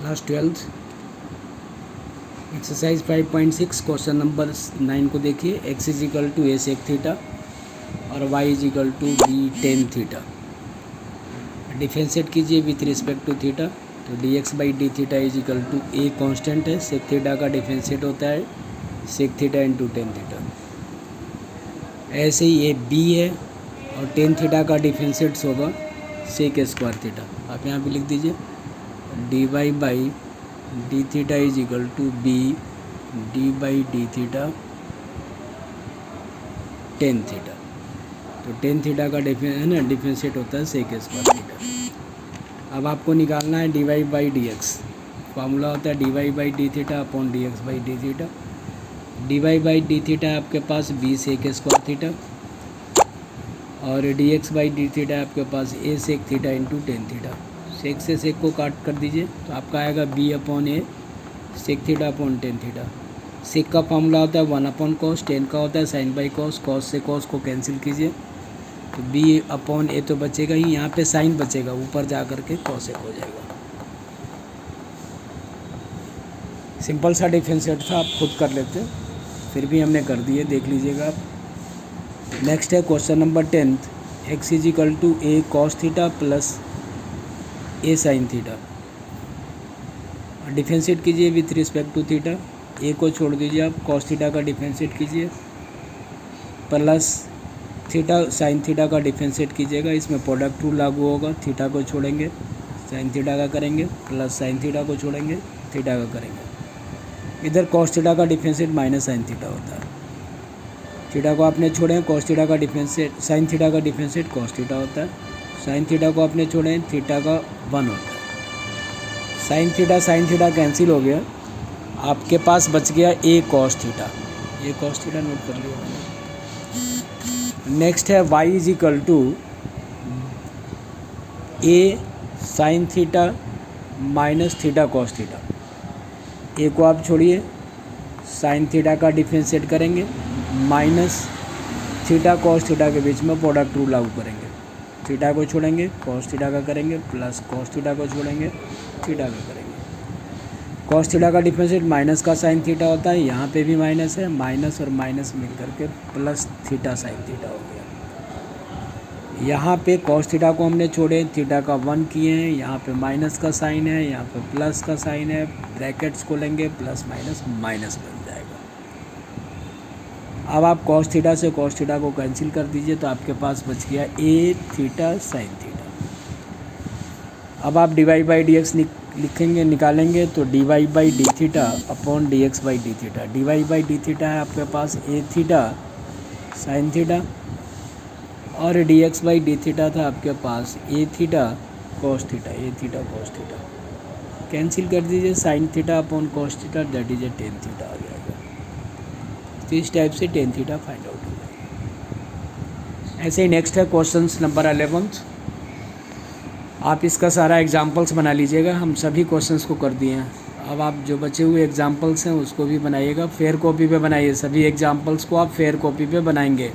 Class 12th exercise 5.6 question number 9 को देखिए। x is equal to a sec theta और y is equal to b tan theta. Differentiate कीजिए with respect to theta. तो dx by d theta is equal to a constant है, sec theta का differentiate होता है sec theta into tan theta. ऐसे ही ये b है और टेन थीटा का डिफरेंशिएट्स होगा सेक स्क्वायर थीटा। आप यहाँ पे लिख दीजिए d y by d theta is equal to b d by d theta tan theta. तो टेन थीटा का डिफरेंशिएट होता है सेक स्क्वायर थीटा। अब आपको निकालना है d y by d x. Formula होता है d y by d theta upon d x by d theta. D y by d theta है आपके पास बी सेक स्क्वायर थीटा और d x by d theta है आपके पास a sec theta into tan theta. Sec से sec को काट कर दीजिए तो आपका आएगा b upon a sec theta upon tan theta. Sec का फॉर्मूला होता है वन अपॉन कॉस, टेन का होता है साइन बाई कॉस। कॉस से कॉस को कैंसिल कीजिए तो बी अपॉन ए तो बचेगा ही, यहाँ पे साइन बचेगा, ऊपर जा कर के कॉसेक हो जाएगा। सिंपल सा डिफरेंशिएट था, आप खुद कर लेते, फिर भी हमने कर दिए, देख लीजिएगा आप। नेक्स्ट है question number 10। X is equal to a cos theta plus a sine theta. Differentiate कीजिए with respect to theta. A को छोड़ दीजिए, आप कॉस थीटा का डिफरेंशिएट कीजिए प्लस थीटा साइन थीटा का डिफरेंशिएट कीजिएगा। इसमें प्रोडक्ट रूल लागू होगा, थीटा को छोड़ेंगे साइन थीटा का करेंगे प्लस साइन थीटा को छोड़ेंगे थीटा का करेंगे। इधर कॉस थीटा का डिफरेंशिएट माइनस साइन थीटा होता है। थीटा को आपने छोड़े कॉस थीटा का डिफरेंशिएट साइन थीटा का डिफरेंशिएट कॉस थीटा होता है। साइन थीटा को आपने छोड़े थीटा का 1 होता है। साइन थीटा कैंसिल हो गया, आपके पास बच गया ए कॉस थीटा। ये कॉस थीटा नोट कर लिया मैंने। नेक्स्ट है y is equal to a sine theta minus theta cos theta. A को आप छोड़िए, साइन थीटा का डिफरेंशिएट करेंगे माइनस थीटा कॉस थीटा के बीच में प्रोडक्ट रूल लागू करेंगे। थीटा को छोड़ेंगे कॉस थीटा का करेंगे प्लस कॉस थीटा को छोड़ेंगे थीटा का करेंगे। कॉस थीटा का डिफरेंशिएट माइनस का साइन थीटा होता है, यहाँ पे भी माइनस है, माइनस और माइनस मिल करके प्लस थीटा साइन थीटा हो गया। यहाँ पे कॉस थीटा को हमने छोड़े, थीटा का 1 किए हैं, यहाँ पे माइनस का साइन है, यहाँ पे प्लस का साइन है, ब्रैकेट्स को लेंगे प्लस माइनस माइनस बन जाएगा। अब आप कॉस थीटा से कॉस थीटा को कैंसिल कर दीजिए तो आपके पास बच गया ए थीटा साइन थीटा। अब आप d y by d x लिखेंगे, निकालेंगे तो d y by d theta upon d x by d theta. D y by d theta है आपके पास ए थीटा साइन थीटा और d x by d theta था आपके पास a theta cos theta, a theta cos theta. Cancel कर दीजिए sine theta upon cos theta, that is a tan theta आ जाएगा। तो इस टाइप से टेन थीटा फाइंड आउट हो जाएगा। ऐसे ही नेक्स्ट है क्वेश्चन नंबर 11। आप इसका सारा एग्जाम्पल्स बना लीजिएगा, हम सभी क्वेश्चंस को कर दिए हैं। अब आप जो बचे हुए एग्जाम्पल्स हैं उसको भी बनाइएगा, फेयर कॉपी पे बनाइए। सभी एग्जाम्पल्स को आप फेयर कॉपी पे बनाएंगे।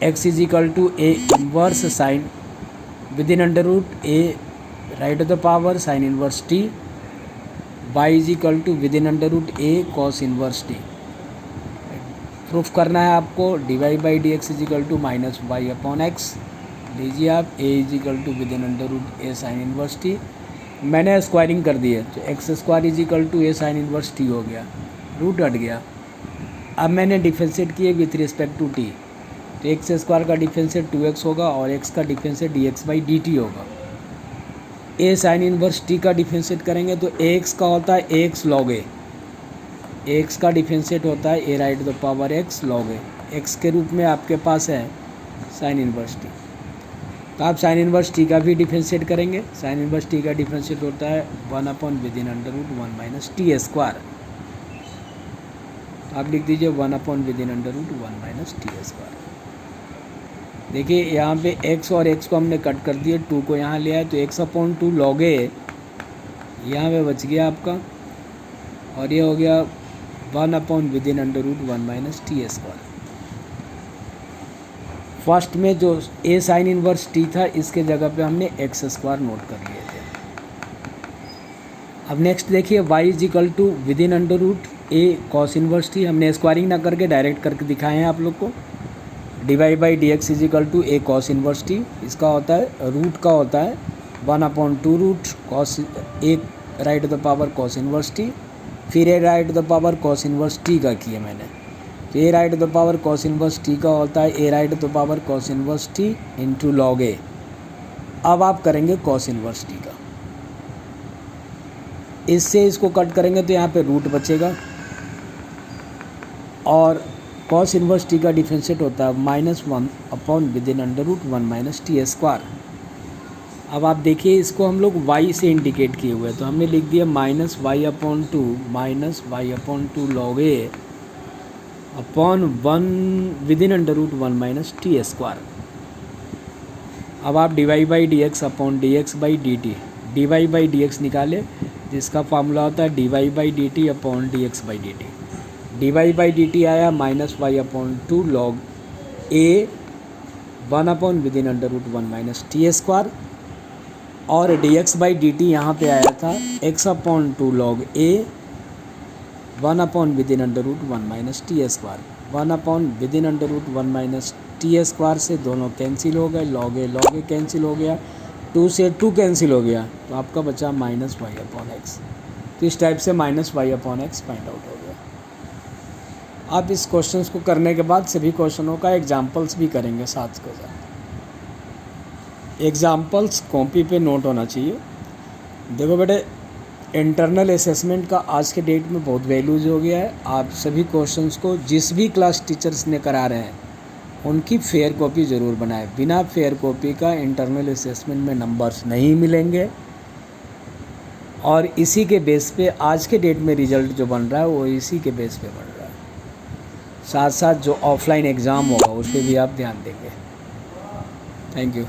X is equal to a inverse sine with in under root a right of the power sine inverse t. y is equal to with in under root a cos inverse t. Proof करना है आपको d y by d x is equal to minus y upon x. लीजिए आप a is equal to with in under root a sine inverse t. मैंने squaring कर दी है तो x square is equal to a sine inverse t हो गया, root हट गया। अब मैंने डिफरेंशिएट किए विथ रिस्पेक्ट टू टी, तो एक्स स्क्वायर का डिफरेंशिएट 2x होगा और एक्स का differentiate d x by d t होगा। ए साइन इनवर्स टी का डिफरेंशिएट करेंगे तो एक्स का होता है एक्स लॉग ए, एक्स का डिफरेंशिएट होता है a raised the power x log a. X के रूप में आपके पास है साइन इनवर्स टी, तो आप साइन इनवर्स टी का भी डिफरेंशिएट करेंगे। साइन इनवर्स टी का डिफरेंशिएट होता है 1 upon with in under root 1 minus t square. आप लिख दीजिए 1 upon with in under root 1 minus t square. देखिए यहाँ पे x और x को हमने कट कर दिए, 2 को यहाँ ले आए तो x अपॉन 2 लॉग ए यहाँ पे बच गया आपका, और ये हो गया 1 upon with in under root 1 minus t square. First में जो ए साइन इनवर्स टी था इसके जगह पे हमने एक्स स्क्वायर नोट कर लिए थे। अब नेक्स्ट देखिए y is equal to with in under root a cos inverse t. हमने स्क्वायरिंग ना करके डायरेक्ट करके दिखाए हैं आप लोग को। D y by d x is equal to a cos inverse t. इसका होता है रूट का होता है 1/2 root cos a raised to the power cos inverse t. फिर a raised to the power cos inverse t का किया मैंने, तो ए raised to the power cos inverse t का होता है a raised to the power cos inverse t into log a. अब आप करेंगे कॉस इनवर्स टी का, इससे इसको कट करेंगे तो यहाँ पे रूट बचेगा और कॉस इनवर्स टी का डिफ्रेंशिएट होता है -1 upon with in under root 1 minus t square. अब आप देखिए इसको हम लोग y से इंडिकेट किए हुए हैं, तो हमने लिख दिया -y/2 log a upon 1 with in under root 1 minus t square. अब आप d y by d x upon d x by d t, d y by d x निकाले जिसका फार्मूला होता है d y by d t upon d x by d t. D y by d t आया -y/2 log a 1 upon with in under root 1 minus t square, और d x by d t यहाँ पर आया था x/2 log a 1 upon with in under root 1 minus t square. 1 upon with in under root 1 minus t square से दोनों cancel हो गए, log ए cancel हो गया, 2 से 2 कैंसिल हो गया, तो आपका बचा -y/x। तो इस टाइप से -y/x फाइंड आउट हो गया। आप इस क्वेश्चंस को करने के बाद सभी क्वेश्चनों का एग्जाम्पल्स भी करेंगे साथ के साथ। एग्जाम्पल्स कॉपी पे नोट होना चाहिए। देखो बेटे, इंटरनल असेसमेंट का आज के डेट में बहुत वैल्यूज हो गया है। आप सभी क्वेश्चंस को जिस भी क्लास टीचर्स ने करा रहे हैं उनकी फेयर कॉपी ज़रूर बनाएं। बिना फेयर कॉपी का इंटरनल असेसमेंट में नंबर्स नहीं मिलेंगे, और इसी के बेस पे आज के डेट में रिज़ल्ट जो बन रहा है वो इसी के बेस पे बन रहा है। साथ साथ जो ऑफलाइन एग्ज़ाम होगा उस पर भी आप ध्यान देंगे। Thank you.